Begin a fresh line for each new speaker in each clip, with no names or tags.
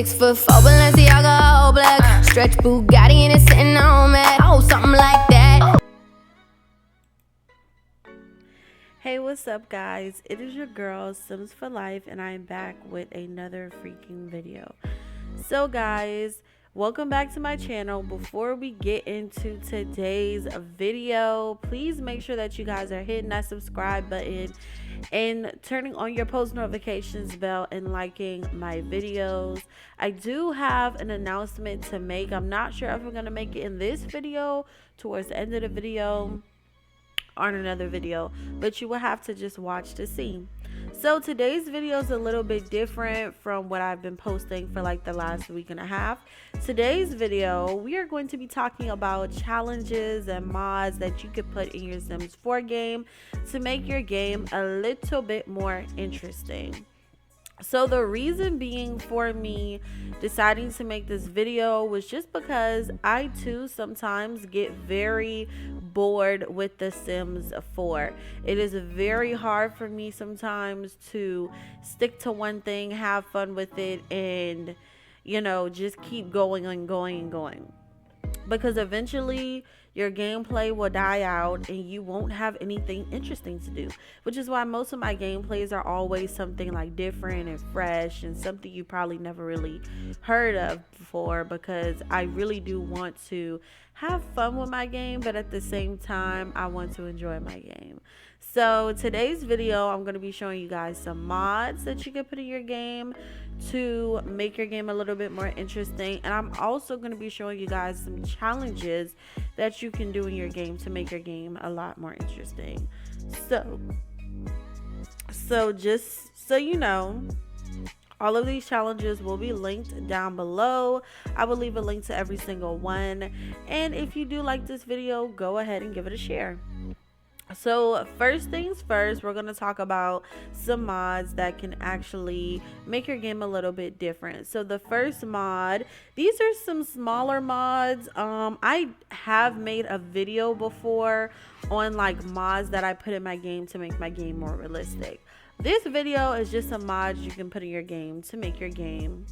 6'4" Balenciaga all black, stretch Bugatti and it's sitting on me. Oh, something like that.
Hey, what's up guys? It is your girl Sims for Life and I am back with another freaking video. So guys, welcome back to my channel. Before we get into today's video, please make sure that you guys are hitting that subscribe button and turning on your post notifications bell and liking my videos. I do have an announcement to make. I'm not sure if I'm going to make it in this video, towards the end of the video, on another video, but you will have to just watch to see. So today's video is a little bit different from what I've been posting for like the last week and a half. Today's video, we are going to be talking about challenges and mods that you could put in your Sims 4 game to make your game a little bit more interesting. So the reason being for me deciding to make this video was just because I too sometimes get very bored with The Sims 4. It is very hard for me sometimes to stick to one thing, have fun with it, and just keep going and going and going, because eventually your gameplay will die out and you won't have anything interesting to do, which is why most of my gameplays are always something like different and fresh and something you probably never really heard of before, because I really do want to have fun with my game, but at the same time I want to enjoy my game. So today's video, I'm going to be showing you guys some mods that you can put in your game to make your game a little bit more interesting, and I'm also going to be showing you guys some challenges that you can do in your game to make your game a lot more interesting. So just so you know, all of these challenges will be linked down below. I will leave a link to every single one, and if you do like this video, go ahead and give it a share. So first things first, we're going to talk about some mods that can actually make your game a little bit different. So the first mod, these are some smaller mods. I have made a video before on like mods that I put in my game to make my game more realistic. This video is just some mods you can put in your game to make your game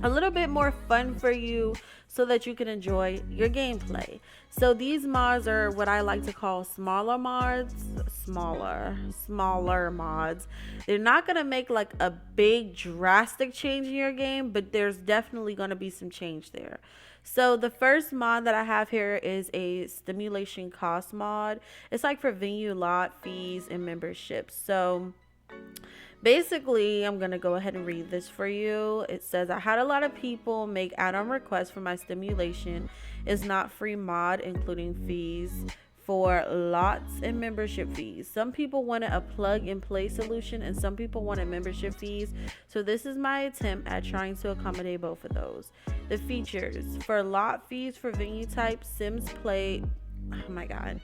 a little bit more fun for you so that you can enjoy your gameplay. So these mods are what I like to call smaller mods. Smaller mods. They're not going to make like a big drastic change in your game, but there's definitely going to be some change there. So the first mod that I have here is a stimulation cost mod. It's like for venue lot fees and memberships. So basically, I'm going to go ahead and read this for you. It says, I had a lot of people make add-on requests for my stimulation. It's not free mod, including fees for lots and membership fees. Some people wanted a plug-and-play solution, and some people wanted membership fees. So this is my attempt at trying to accommodate both of those. The features. For lot fees for venue type, Sims play... Oh my God.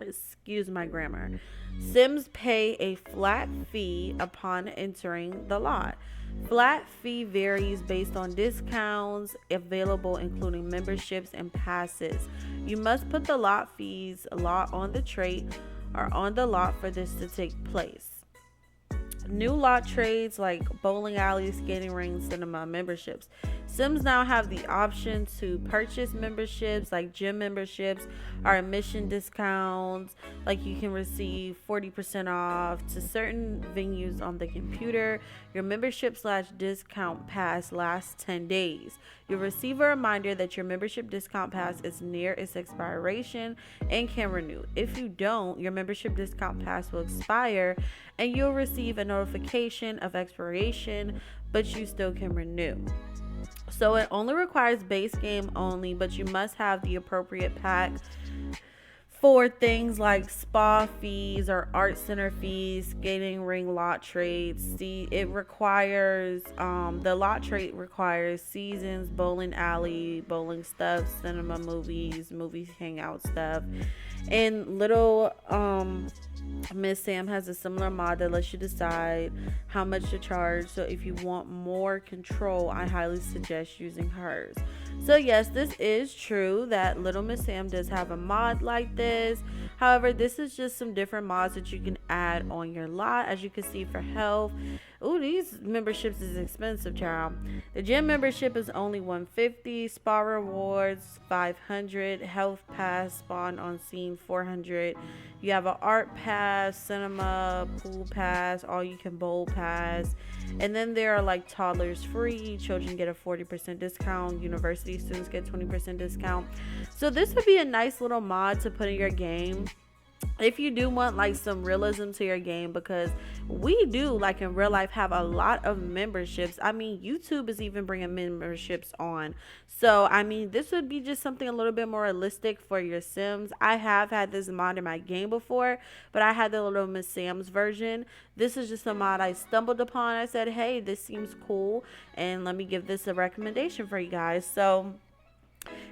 Excuse my grammar. Sims pay a flat fee upon entering the lot. Flat fee varies based on discounts available, including memberships and passes. You must put the lot on the trait or on the lot for this to take place. New lot trades like bowling alleys, skating rings, cinema memberships. Sims now have the option to purchase memberships like gym memberships or admission discounts. Like you can receive 40% off to certain venues on the computer. Your membership/discount pass lasts 10 days. You'll receive a reminder that your membership discount pass is near its expiration and can renew. If you don't, your membership discount pass will expire and you'll receive a notification of expiration, but you still can renew. So it only requires base game only, but you must have the appropriate pack for things like spa fees or art center fees, skating ring lot trades. It requires the lot trade requires seasons, bowling alley, bowling stuff, cinema, movies hangout stuff. And little Miss Sam has a similar mod that lets you decide how much to charge. So if you want more control, I highly suggest using hers. So yes, this is true that Little Miss Sam does have a mod like this. However, this is just some different mods that you can add on your lot. As you can see, for health, ooh, these memberships is expensive, child. The gym membership is only $150, spa rewards $500, health pass, spawn on scene $400. You have an art pass, cinema, pool pass, all you can bowl pass. And then there are like toddlers free, children get a 40% discount, university students get 20% discount. So this would be a nice little mod to put in your game if you do want like some realism to your game, because we do, like, in real life have a lot of memberships. I mean, YouTube is even bringing memberships on. So I mean, this would be just something a little bit more realistic for your Sims. I have had this mod in my game before, but I had the little Miss Sam's version. This is just a mod I stumbled upon. I said, hey, this seems cool, and let me give this a recommendation for you guys. So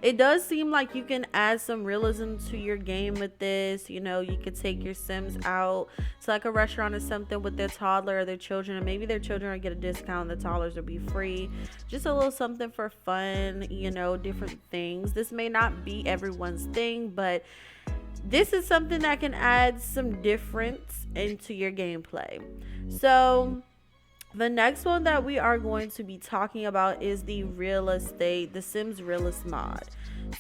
it does seem like you can add some realism to your game with this. You know, you could take your Sims out to like a restaurant or something with their toddler or their children, and maybe their children will get a discount, the toddlers will be free. Just a little something for fun, you know, different things. This may not be everyone's thing, but this is something that can add some difference into your gameplay. So the next one that we are going to be talking about is the Sims Realist mod.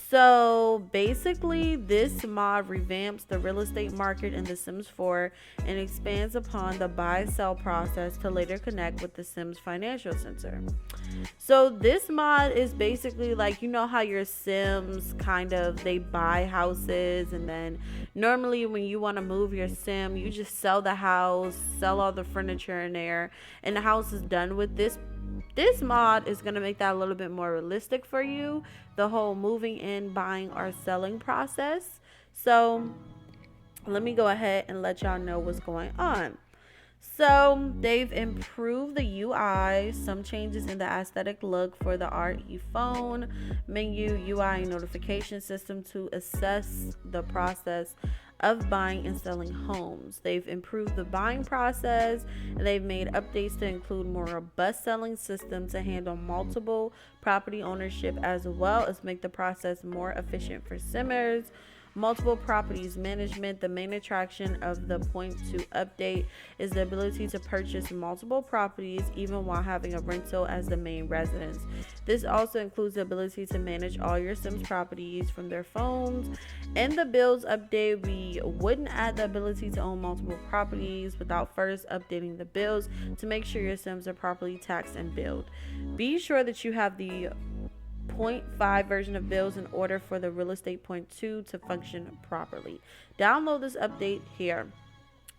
So basically, this mod revamps the real estate market in The Sims 4 and expands upon the buy-sell process to later connect with The Sims Financial Center. So this mod is basically like, you know how your Sims they buy houses, and then normally when you want to move your Sim, you just sell the house, sell all the furniture in there, and the house is done with. This mod is going to make that a little bit more realistic for you, the whole moving in, buying, or selling process. So let me go ahead and let y'all know what's going on. So they've improved the UI, some changes in the aesthetic look for the RE phone, menu, UI, and notification system to assess the process of buying and selling homes. They've improved the buying process, and they've made updates to include more robust selling systems to handle multiple property ownership, as well as make the process more efficient for Simmers. Multiple properties management. The main attraction of the Point 2 update is the ability to purchase multiple properties even while having a rental as the main residence. This also includes the ability to manage all your Sims properties from their phones. In the Builds update, we wouldn't add the ability to own multiple properties without first updating the bills to make sure your Sims are properly taxed and billed. Be sure that you have the 0.5 version of bills in order for the real estate 0.2 to function properly. Download this update here.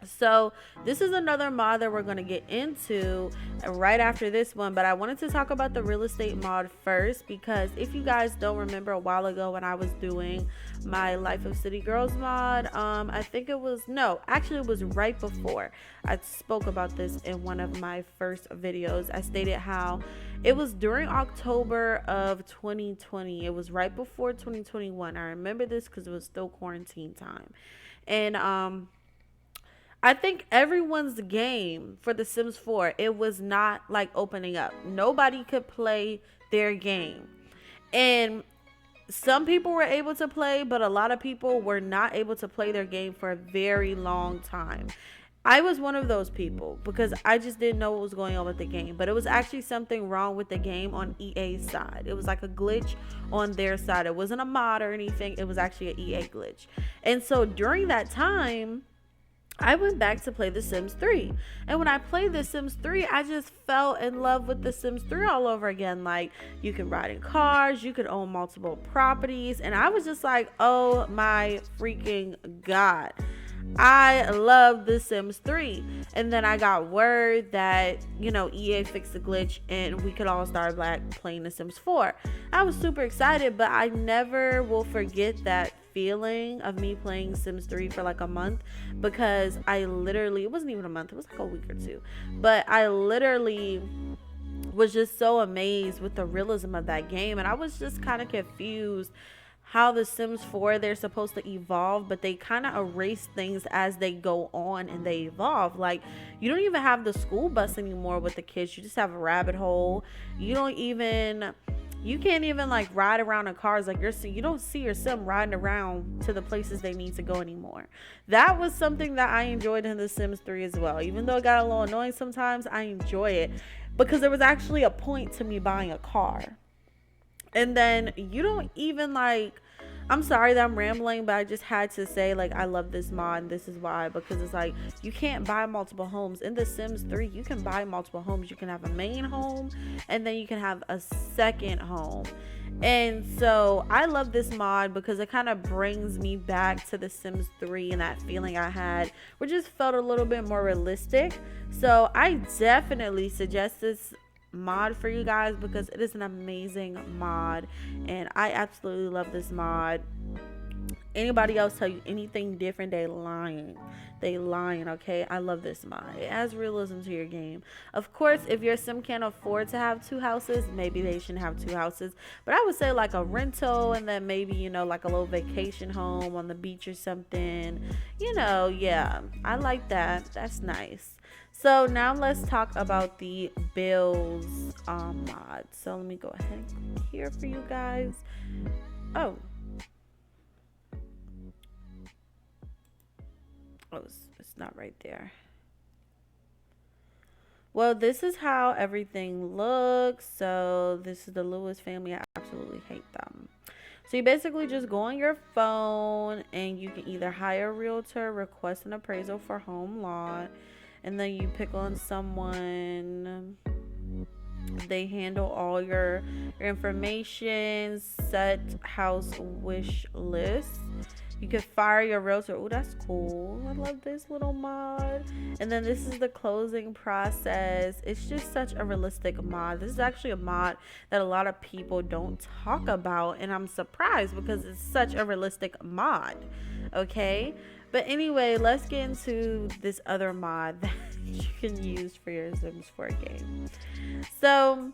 So this is another mod that we're going to get into right after this one, but I wanted to talk about the real estate mod first, because if you guys don't remember, a while ago when I was doing my Life of City Girls mod, I think it was right before I spoke about this in one of my first videos. I stated how it was during October of 2020. It was right before 2021. I remember this because it was still quarantine time, and I think everyone's game for The Sims 4, it was not like opening up. Nobody could play their game. And some people were able to play, but a lot of people were not able to play their game for a very long time. I was one of those people because I just didn't know what was going on with the game. But it was actually something wrong with the game on EA's side. It was like a glitch on their side. It wasn't a mod or anything. It was actually an EA glitch. And so during that time, I went back to play The Sims 3. And when I played The Sims 3, I just fell in love with The Sims 3 all over again. Like, you can ride in cars, you could own multiple properties. And I was just like, oh my freaking God. I love The Sims 3. And then I got word that, EA fixed the glitch and we could all start back playing The Sims 4. I was super excited, but I never will forget that feeling of me playing Sims 3 for like a month, because it wasn't even a month, it was like a week or two, but I literally was just so amazed with the realism of that game. And I was just kind of confused how The Sims 4, they're supposed to evolve, but they kind of erase things as they go on and they evolve. Like, you don't even have the school bus anymore with the kids. You just have a rabbit hole. You don't even You can't even like ride around in cars like you don't see your sim riding around to the places they need to go anymore. That was something that I enjoyed in The Sims 3 as well. Even though it got a little annoying sometimes, I enjoy it because there was actually a point to me buying a car. And then you don't even like, I'm sorry that I'm rambling, but I just had to say, like, I love this mod, and this is why. Because it's like, you can't buy multiple homes. In The Sims 3, you can buy multiple homes. You can have a main home, and then you can have a second home. And so I love this mod because it kind of brings me back to The Sims 3 and that feeling I had, which just felt a little bit more realistic. So I definitely suggest this mod for you guys because it is an amazing mod, and I absolutely love this mod. Anybody else tell you anything different, they lying. Okay, I love this mod. It adds realism to your game. Of course, if your sim can't afford to have 2 houses, maybe they shouldn't have 2 houses, but I would say like a rental, and then maybe, you know, like a little vacation home on the beach or something, you know. Yeah, I like that. That's nice. So now let's talk about the bills mod. So let me go ahead and click here for you guys. Oh, it's not right there. Well, this is how everything looks. So this is the Lewis family. I absolutely hate them. So you basically just go on your phone and you can either hire a realtor, request an appraisal for home lot, and then you pick on someone. They handle all your information, set house wish list. You can fire your realtor. Oh, that's cool. I love this little mod. And then this is the closing process. It's just such a realistic mod. This is actually a mod that a lot of people don't talk about, and I'm surprised because it's such a realistic mod. Okay, but anyway, let's get into this other mod that you can use for your Sims 4 game. So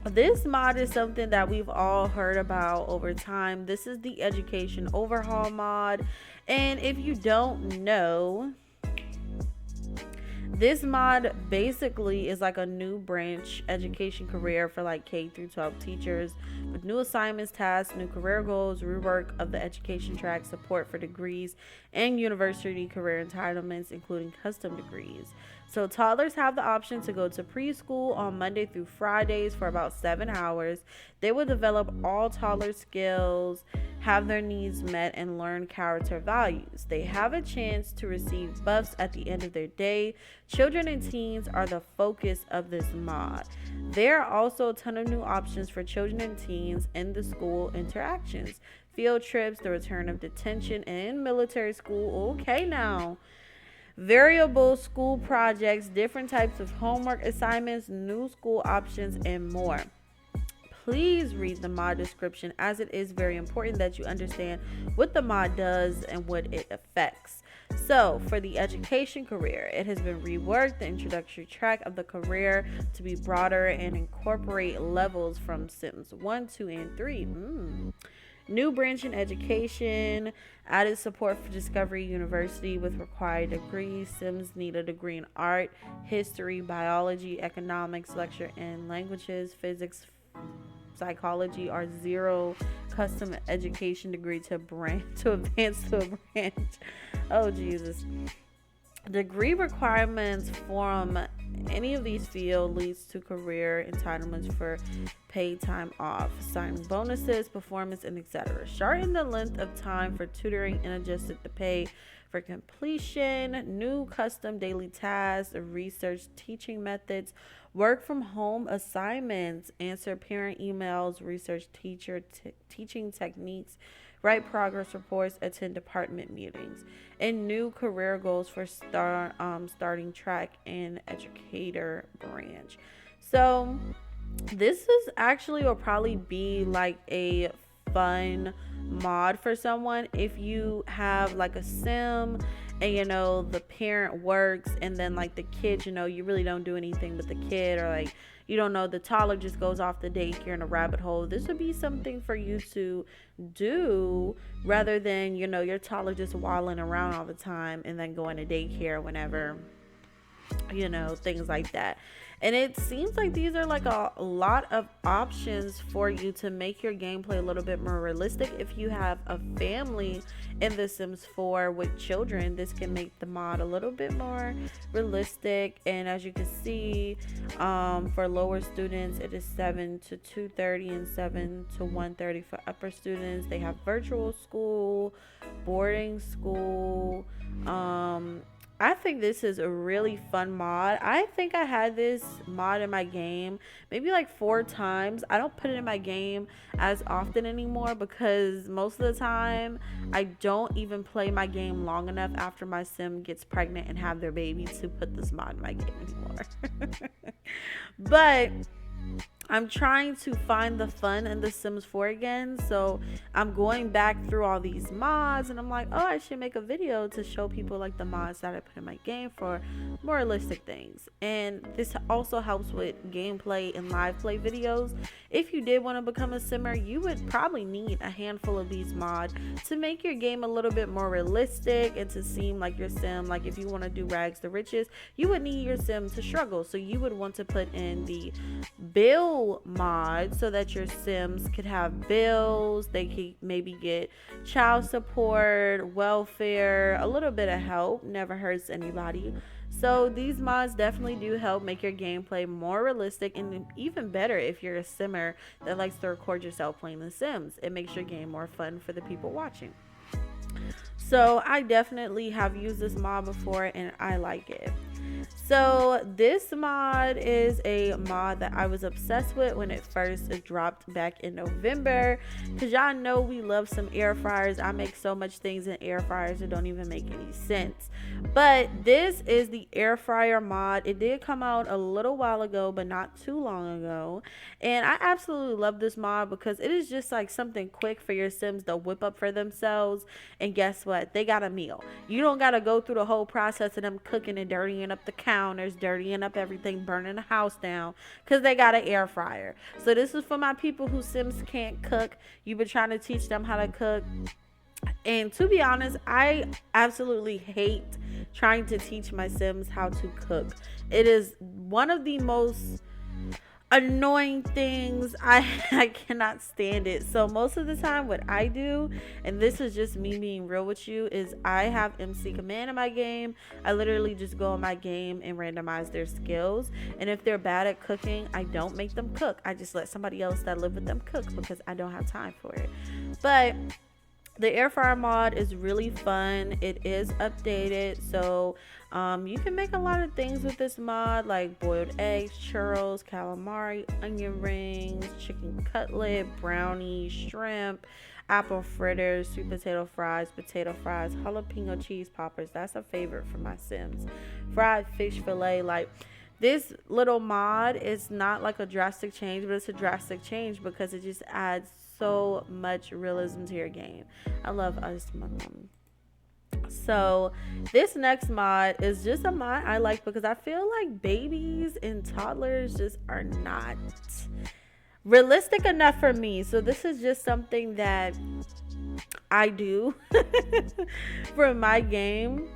this mod is something that we've all heard about over time. This is the education overhaul mod. And if you don't know, this mod basically is like a new branch education career for like K through 12 teachers with new assignments, tasks, new career goals, rework of the education track, support for degrees, and university career entitlements, including custom degrees. So toddlers have the option to go to preschool on Monday through Fridays for about 7 hours. They will develop all toddler skills, have their needs met, and learn character values. They have a chance to receive buffs at the end of their day. Children and teens are the focus of this mod. There are also a ton of new options for children and teens in the school interactions. Field trips, the return of detention in military school. Okay, now. Variable school projects, different types of homework assignments, new school options, and more. Please read the mod description, as it is very important that you understand what the mod does and what it affects. So for the education career, it has been reworked, the introductory track of the career to be broader and incorporate levels from Sims 1, 2, and 3. New branch in education, added support for Discovery University with required degrees. Sims need a degree in art, history, biology, economics, lecture in languages, physics, psychology, or 0 custom education degree to advance to a branch. Oh, Jesus. Degree requirements from any of these fields leads to career entitlements for paid time off, signing bonuses, performance, and etc. Shorten the length of time for tutoring and adjusted the pay for completion. New custom daily tasks, research teaching methods, work from home assignments, answer parent emails, research teaching techniques, write progress reports, attend department meetings, and new career goals for starting track and educator branch. So this is actually will probably be like a fun mod for someone if you have like a sim and you know the parent works and then like the kid, you know, you really don't do anything with the kid, or like you don't know, the toddler just goes off the daycare in a rabbit hole. This would be something for you to do rather than, you know, your toddler just waddling around all the time and then going to daycare whenever, you know, things like that. And it seems like these are like a lot of options for you to make your gameplay a little bit more realistic. If you have a family in The Sims 4 with children, this can make the mod a little bit more realistic. And as you can see, for lower students, it is 7 to 2:30 and 7 to 1:30 for upper students. They have virtual school, boarding school. I think this is a really fun mod. I think I had this mod in my game maybe like 4 times. I don't put it in my game as often anymore because most of the time I don't even play my game long enough after my sim gets pregnant and have their baby to put this mod in my game anymore. But I'm trying to find the fun in The Sims 4 again, so I'm going back through all these mods, and I'm like, oh, I should make a video to show people like the mods that I put in my game for more realistic things. And this also helps with gameplay and live play videos. If you did want to become a simmer, you would probably need a handful of these mods to make your game a little bit more realistic and to seem like your sim. Like if you want to do rags to riches, you would need your sim to struggle, so you would want to put in the bill mod so that your sims could have bills. They could maybe get child support, welfare, a little bit of help. Never hurts anybody. So these mods definitely do help make your gameplay more realistic, and even better if you're a simmer that likes to record yourself playing The Sims. It makes your game more fun for the people watching. So I definitely have used this mod before and I like it. So this mod is a mod that I was obsessed with when it first dropped back in November, because y'all know we love some air fryers. I make so much things in air fryers that don't even make any sense. But this is the air fryer mod. It did come out a little while ago, but not too long ago, and I absolutely love this mod because it is just like something quick for your sims to whip up for themselves. And guess what? They got a meal. You don't got to go through the whole process of them cooking and dirtying up the counters, dirtying up everything, burning the house down, because they got an air fryer. So this is for my people whose sims can't cook. You've been trying to teach them how to cook. And to be honest, I absolutely hate trying to teach my sims how to cook. It is one of the most annoying things. I cannot stand it. So most of the time what I do, and this is just me being real with you, is I have MC Command in my game. I literally just go in my game and randomize their skills, and if they're bad at cooking, I don't make them cook. I just let somebody else that live with them cook because I don't have time for it. But the air fryer mod is really fun. It is updated, so you can make a lot of things with this mod, like boiled eggs, churros, calamari, onion rings, chicken cutlet, brownie, shrimp, apple fritters, sweet potato fries, jalapeno cheese poppers. That's a favorite for my sims. Fried fish fillet. Like, this little mod is not like a drastic change, but it's a drastic change because it just adds so much realism to your game. I love Ice Mum. So this next mod is just a mod I like because I feel like babies and toddlers just are not realistic enough for me. So this is just something that I do for my game.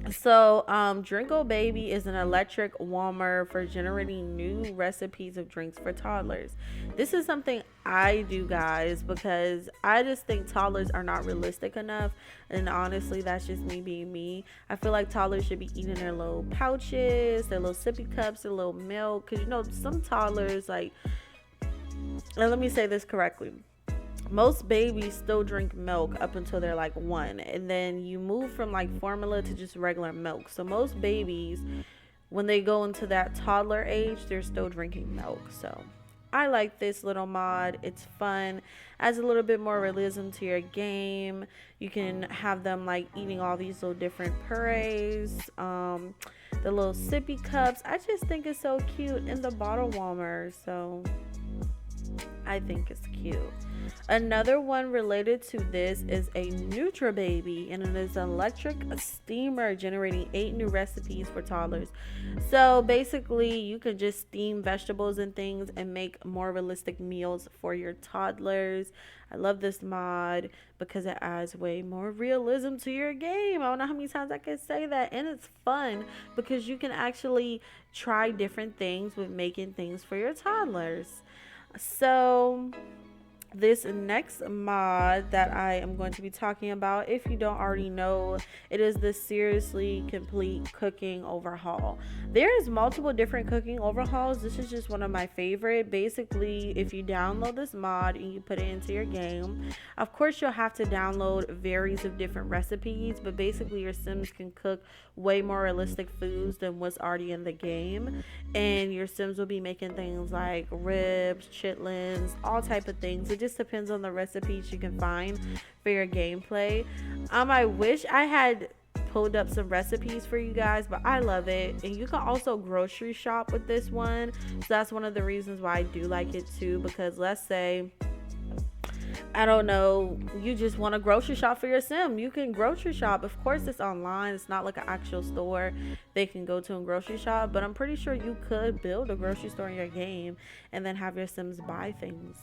So Drinko Baby is an electric warmer for generating new recipes of drinks for toddlers. This is something I do, guys, because I just think toddlers are not realistic enough, and honestly that's just me being me. I feel like toddlers should be eating their little pouches, their little sippy cups, their little milk, because you know some toddlers, like, and let me say this correctly, most babies still drink milk up until they're like 1, and then you move from like formula to just regular milk. So most babies, when they go into that toddler age, they're still drinking milk. So I like this little mod. It's fun, adds a little bit more realism to your game. You can have them like eating all these little different purees, the little sippy cups. I just think it's so cute, in the bottle warmer. So I think it's cute. Another one related to this is a Nutra Baby, and it is an electric steamer generating 8 new recipes for toddlers. So basically, you can just steam vegetables and things and make more realistic meals for your toddlers. I love this mod because it adds way more realism to your game. I don't know how many times I can say that. And it's fun because you can actually try different things with making things for your toddlers. So this next mod that I am going to be talking about, if you don't already know, it is the Seriously Complete Cooking Overhaul. There's multiple different cooking overhauls. This is just one of my favorite. Basically, if you download this mod and you put it into your game, of course you'll have to download varies of different recipes, but basically your Sims can cook way more realistic foods than what's already in the game, and your Sims will be making things like ribs, chitlins, all type of things. It just depends on the recipes you can find for your gameplay. I wish I had pulled up some recipes for you guys, but I love it. And you can also grocery shop with this one, so that's one of the reasons why I do like it too, because let's say, I don't know, you just want to grocery shop for your sim, you can grocery shop. Of course it's online, it's not like an actual store they can go to and grocery shop, but I'm pretty sure you could build a grocery store in your game and then have your Sims buy things.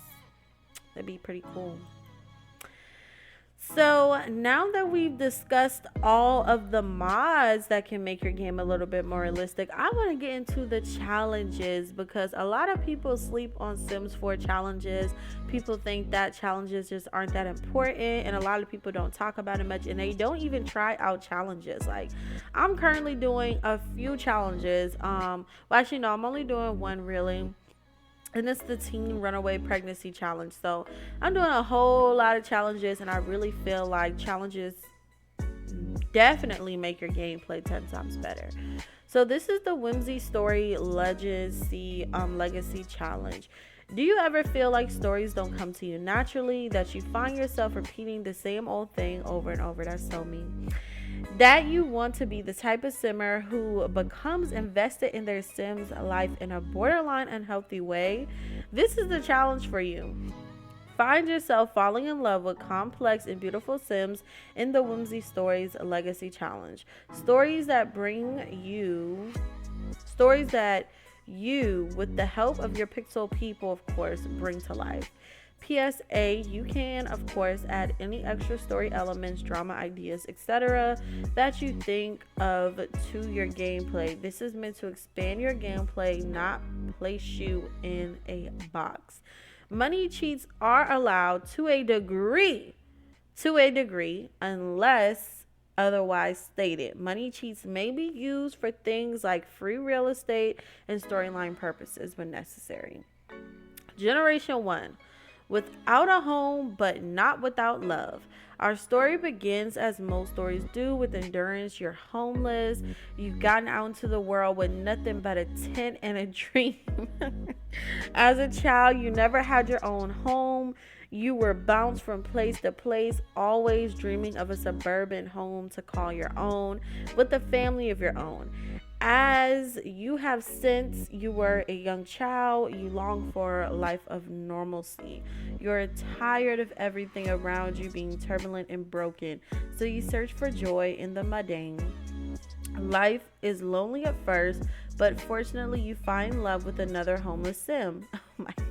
That'd be pretty cool. So now that we've discussed all of the mods that can make your game a little bit more realistic, I want to get into the challenges, because a lot of people sleep on Sims 4 challenges. People think that challenges just aren't that important, and a lot of people don't talk about it much, and they don't even try out challenges. Like, I'm currently doing a few challenges. Well, actually no, I'm only doing one really, and it's the teen runaway pregnancy challenge. So I'm doing a whole lot of challenges, and I really feel like challenges definitely make your gameplay 10 times better. So this is the Whimsy Story Legacy challenge. Do you ever feel like stories don't come to you naturally, that you find yourself repeating the same old thing over and over? That's so me. That you want to be the type of simmer who becomes invested in their Sim's life in a borderline unhealthy way? This is the challenge for you. Find yourself falling in love with complex and beautiful Sims in the Whimsy Stories Legacy Challenge. Stories that you, with the help of your pixel people, of course, bring to life. PSA, you can, of course, add any extra story elements, drama ideas, etc. that you think of to your gameplay. This is meant to expand your gameplay, not place you in a box. Money cheats are allowed to a degree, unless otherwise stated. Money cheats may be used for things like free real estate and storyline purposes when necessary. Generation 1. Without a home, but not without love. Our story begins, as most stories do, with endurance. You're homeless. You've gotten out into the world with nothing but a tent and a dream. As a child, you never had your own home. You were bounced from place to place, always dreaming of a suburban home to call your own, with a family of your own. As you have since you were a young child, you long for a life of normalcy. You're tired of everything around you being turbulent and broken, so you search for joy in the mundane. Life is lonely at first, but fortunately you find love with another homeless Sim. Oh my God.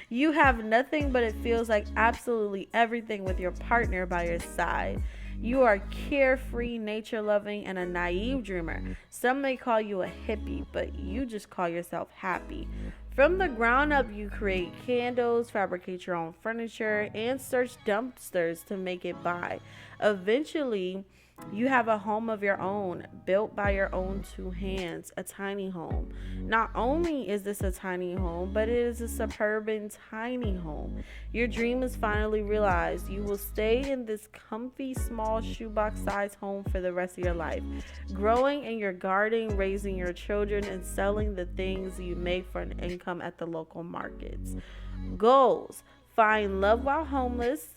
You have nothing, but it feels like absolutely everything with your partner by your side. You are carefree, nature-loving, and a naive dreamer. Some may call you a hippie, but you just call yourself happy. From the ground up, you create candles, fabricate your own furniture, and search dumpsters to make it by. Eventually, you have a home of your own, built by your own two hands, a tiny home. Not only is this a tiny home, but it is a suburban tiny home. Your dream is finally realized. You will stay in this comfy, small shoebox-sized home for the rest of your life, growing in your garden, raising your children, and selling the things you make for an income at the local markets. Goals: find love while homeless.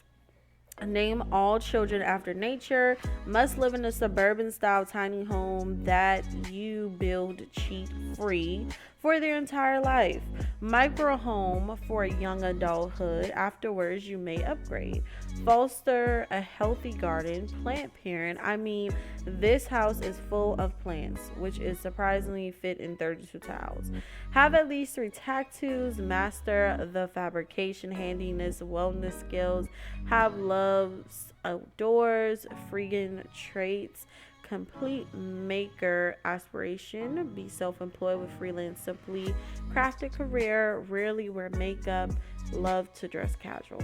Name all children after nature. Must live in a suburban style tiny home that you build cheat free. for their entire life. Micro home for young adulthood. Afterwards, you may upgrade. Foster a healthy garden. Plant parent. I mean, this house is full of plants, which is surprisingly fit in 32 tiles. Have at least 3 tattoos. Master the fabrication, handiness, wellness skills. Have loves outdoors. Freaking traits. Complete maker aspiration. Be self-employed with freelance simply. Crafted career. Rarely wear makeup. Love to dress casual.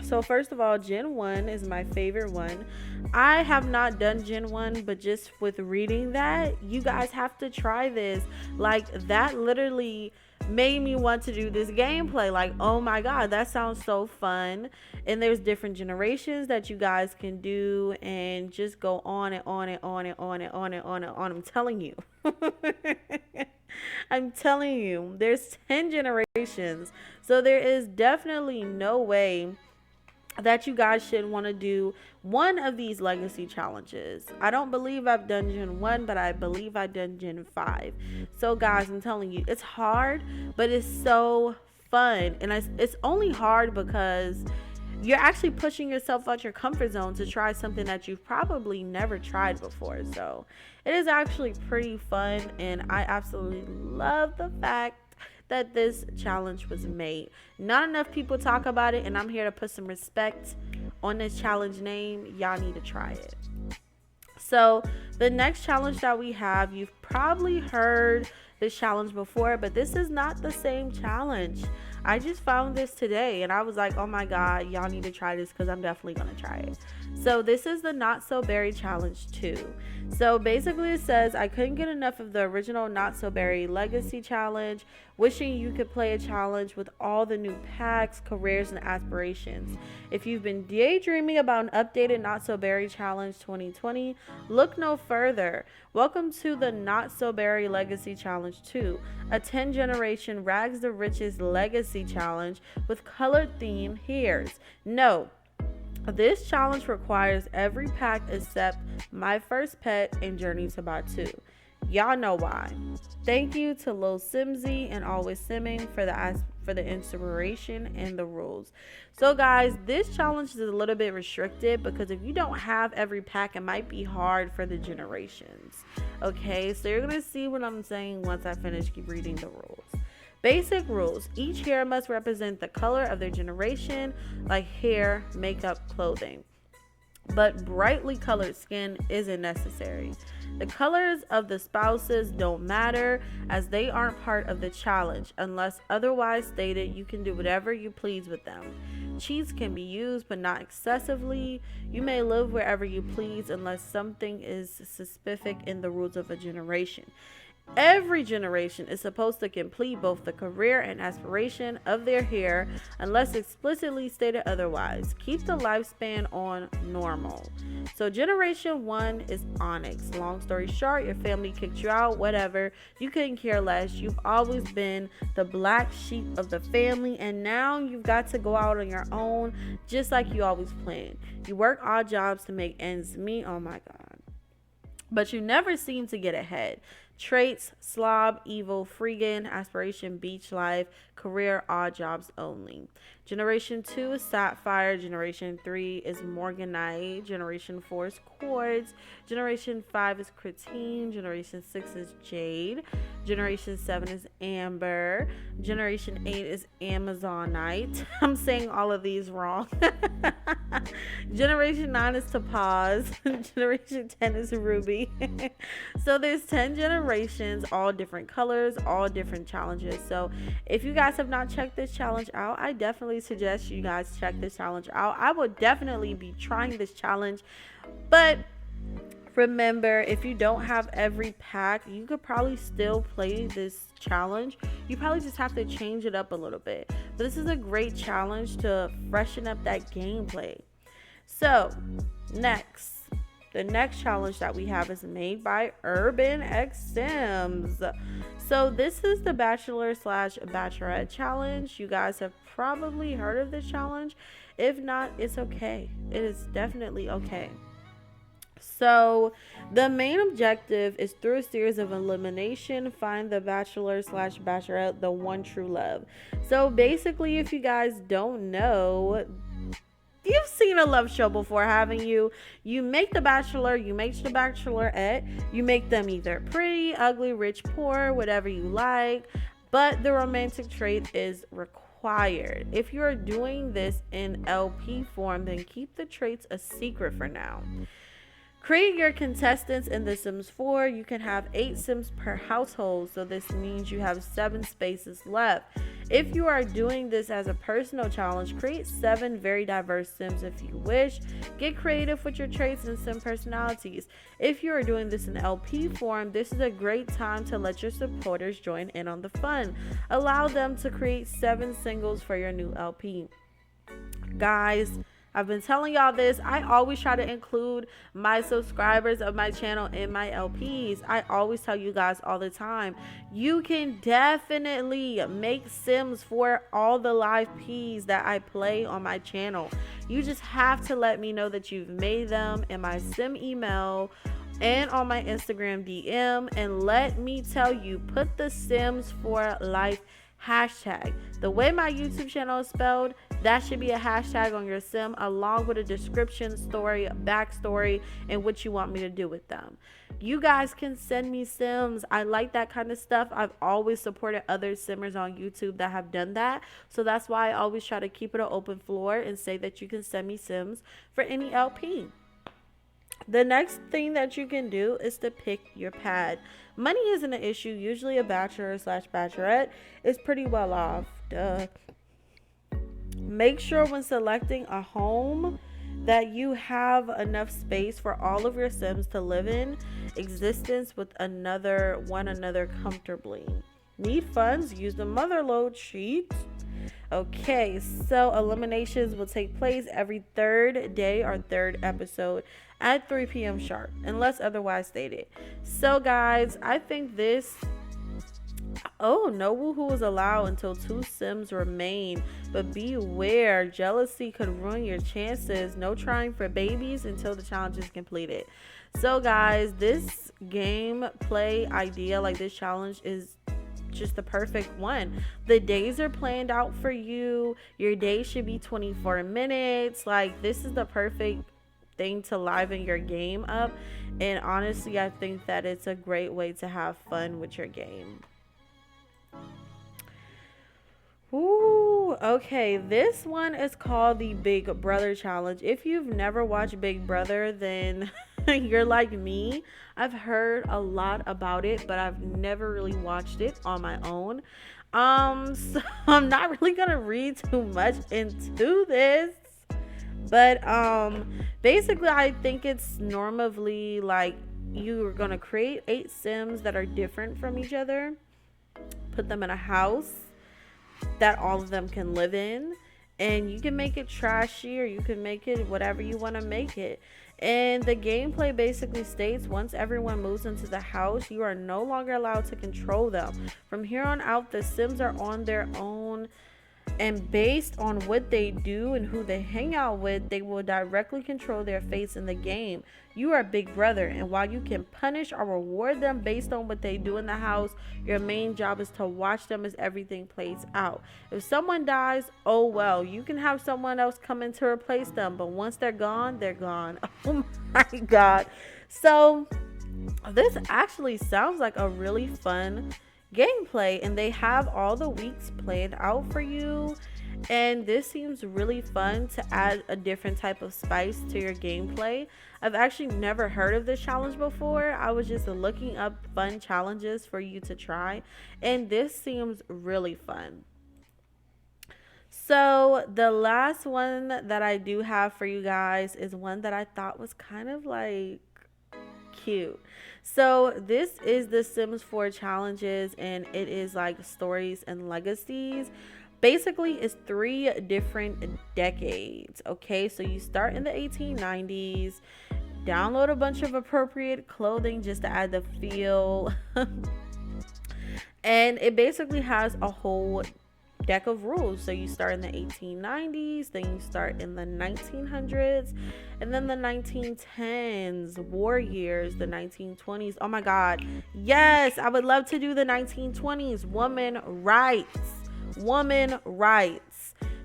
So first of all, Gen 1 is my favorite one. I have not done Gen 1, but just with reading that, you guys have to try this. Like, that literally made me want to do this gameplay. Like, oh my god, that sounds so fun. And there's different generations that you guys can do, and just go on and on and on and on and on and on and on. I'm telling you. I'm telling you, there's 10 generations. So there is definitely no way that you guys should want to do one of these legacy challenges. I don't believe I've done Gen 1, but I believe I've done Gen 5. So guys, I'm telling you, it's hard, but it's so fun. And it's only hard because you're actually pushing yourself out your comfort zone to try something that you've probably never tried before. So it is actually pretty fun, and I absolutely love the fact that this challenge was made. Not enough people talk about it, and I'm here to put some respect on this challenge name. Y'all need to try it. So the next challenge that we have, you've probably heard this challenge before, but this is not the same challenge. I just found this today and I was like, oh my god, y'all need to try this, because I'm definitely gonna try it. So this is the Not So Berry Challenge 2. So basically it says, I couldn't get enough of the original Not So Berry Legacy Challenge. Wishing you could play a challenge with all the new packs, careers, and aspirations. If you've been daydreaming about an updated Not So Berry Challenge 2020, look no further. Welcome to the Not So Berry Legacy Challenge 2, a 10-generation Rags to Riches Legacy Challenge with colored theme hairs. No. This challenge requires every pack except My First Pet and Journey to Batu. Y'all know why. Thank you to Lil Simsy and Always Simming for the inspiration and the rules. So guys, this challenge is a little bit restricted because if you don't have every pack, it might be hard for the generations. Okay, so you're gonna see what I'm saying once I finish reading the rules. Basic rules. Each hair must represent the color of their generation, like hair, makeup, clothing. But brightly colored skin isn't necessary. The colors of the spouses don't matter, as they aren't part of the challenge. Unless otherwise stated, you can do whatever you please with them. Cheats can be used, but not excessively. You may live wherever you please unless something is specific in the rules of a generation. Every generation is supposed to complete both the career and aspiration of their hair unless explicitly stated otherwise. Keep the lifespan on normal. So generation 1 is Onyx. Long story short, your family kicked you out, whatever. You couldn't care less. You've always been the black sheep of the family, and now you've got to go out on your own just like you always planned. You work odd jobs to make ends meet. Oh my god. But you never seem to get ahead. Traits: slob, evil, freegan, aspiration, beach life, career, odd jobs only. Generation 2 is Sapphire. Generation 3 is Morganite. Generation 4 is Quartz. Generation 5 is Creatine. Generation 6 is Jade. Generation 7 is Amber. Generation 8 is Amazonite. I'm saying all of these wrong. Generation 9 is Topaz. Generation 10 is Ruby. So there's 10 generations, all different colors, all different challenges. So if you guys have not checked this challenge out, I definitely suggest you guys check this challenge out. I will definitely be trying this challenge, but remember, if you don't have every pack, you could probably still play this challenge. You probably just have to change it up a little bit, but this is a great challenge to freshen up that gameplay. So the next challenge that we have is made by Urban X Sims. So this is the Bachelor / Bachelorette challenge. You guys have probably heard of this challenge. If not, it's okay. It is definitely okay. So the main objective is through a series of elimination, find the Bachelor/Bachelorette, the one true love. So basically, if you guys don't know, you've seen a love show before, haven't you? You make the bachelor, you make the bachelorette, you make them either pretty, ugly, rich, poor, whatever you like, but the romantic trait is required. If you're doing this in LP form, then keep the traits a secret for now. Create your contestants in The Sims 4. You can have 8 Sims per household, so this means you have 7 spaces left. If you are doing this as a personal challenge, create 7 very diverse Sims if you wish. Get creative with your traits and Sim personalities. If you are doing this in LP form, this is a great time to let your supporters join in on the fun. Allow them to create 7 singles for your new LP. Guys, I've been telling y'all this. I always try to include my subscribers of my channel in my LPs. I always tell you guys all the time, you can definitely make Sims for all the live Ps that I play on my channel. You just have to let me know that you've made them in my Sim email and on my Instagram DM, and let me tell you, put the Sims for life hashtag. The way my YouTube channel is spelled, that should be a hashtag on your Sim, along with a description, story, backstory, and what you want me to do with them. You guys can send me Sims. I like that kind of stuff. I've always supported other Simmers on YouTube that have done that. So that's why I always try to keep it an open floor and say that you can send me Sims for any LP. The next thing that you can do is to pick your pad. Money isn't an issue. Usually a bachelor/bachelorette is pretty well off. Duh. Make sure when selecting a home that you have enough space for all of your Sims to live in existence with one another comfortably. Need funds? Use the motherload sheet. Okay, so eliminations will take place every 3rd day or 3rd episode at 3 p.m. sharp, unless otherwise stated. So guys, I think this... Oh, no woohoo is allowed until 2 Sims remain, but beware, jealousy could ruin your chances. No trying for babies until the challenge is completed. So guys, this gameplay idea, like this challenge, is just the perfect one. The days are planned out for you. Your day should be 24 minutes. Like, this is the perfect thing to liven your game up, and honestly, I think that it's a great way to have fun with your game. Ooh, okay, this one is called the Big Brother Challenge. If you've never watched Big Brother, then you're like me. I've heard a lot about it, but I've never really watched it on my own. So I'm not really gonna read too much into this, but basically I think it's normally like you're gonna create 8 Sims that are different from each other, put them in a house that all of them can live in, and you can make it trashy or you can make it whatever you want to make it. And the gameplay basically states, once everyone moves into the house, you are no longer allowed to control them. From here on out, the Sims are on their own, and based on what they do and who they hang out with, they will directly control their fates in the game. You are Big Brother, and while you can punish or reward them based on what they do in the house, your main job is to watch them as everything plays out. If someone dies, oh well, you can have someone else come in to replace them, but once they're gone, they're gone. Oh my god. So this actually sounds like a really fun gameplay, and they have all the weeks planned out for you, and this seems really fun to add a different type of spice to your gameplay. I've actually never heard of this challenge before. I was just looking up fun challenges for you to try, and this seems really fun. So the last one that I do have for you guys is one that I thought was kind of like cute. So this is the Sims 4 challenges, and it is like stories and legacies. Basically, it's 3 different decades. Okay, so you start in the 1890s, download a bunch of appropriate clothing just to add the feel. And it basically has a whole deck of rules. So you start in the 1890s, then you start in the 1900s, and then the 1910s, war years, the 1920s. Oh my God. Yes, I would love to do the 1920s, woman rights.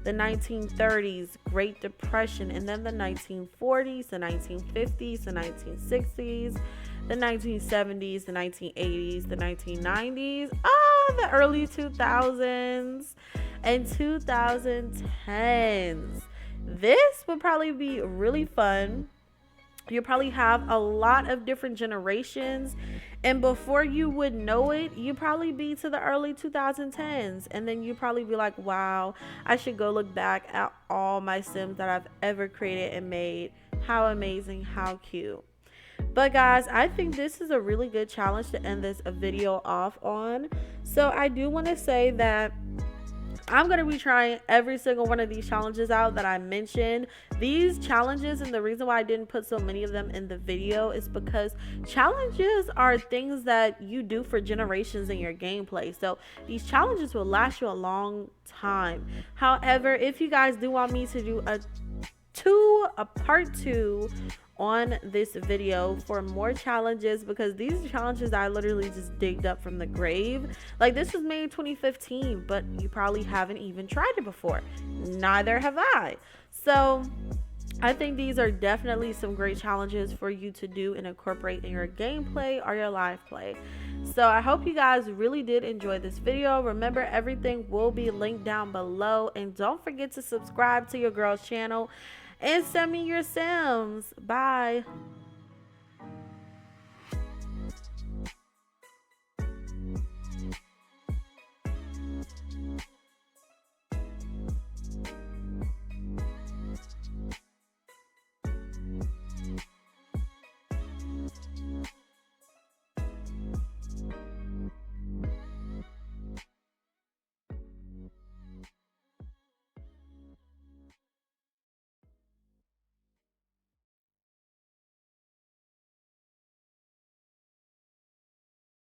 The 1930s, Great Depression, and then the 1940s, the 1950s, the 1960s, the 1970s, the 1980s, the 1990s, the early 2000s, and 2010s. This would probably be really fun. You'll probably have a lot of different generations, and before you would know it, you probably be to the early 2010s, and then you probably be like, wow, I should go look back at all my Sims that I've ever created and made. How amazing, how cute. But guys, I think this is a really good challenge to end this video off on. So I do want to say that I'm going to be trying every single one of these challenges out that I mentioned. These challenges, and the reason why I didn't put so many of them in the video, is because challenges are things that you do for generations in your gameplay. So these challenges will last you a long time. However, if you guys do want me to do a part 2 on this video for more challenges, because these challenges I literally just digged up from the grave. Like, this was made 2015, but you probably haven't even tried it before. Neither have I. So I think these are definitely some great challenges for you to do and incorporate in your gameplay or your live play. So I hope you guys really did enjoy this video. Remember, everything will be linked down below, and don't forget to subscribe to your girl's channel and send me your Sims. Bye.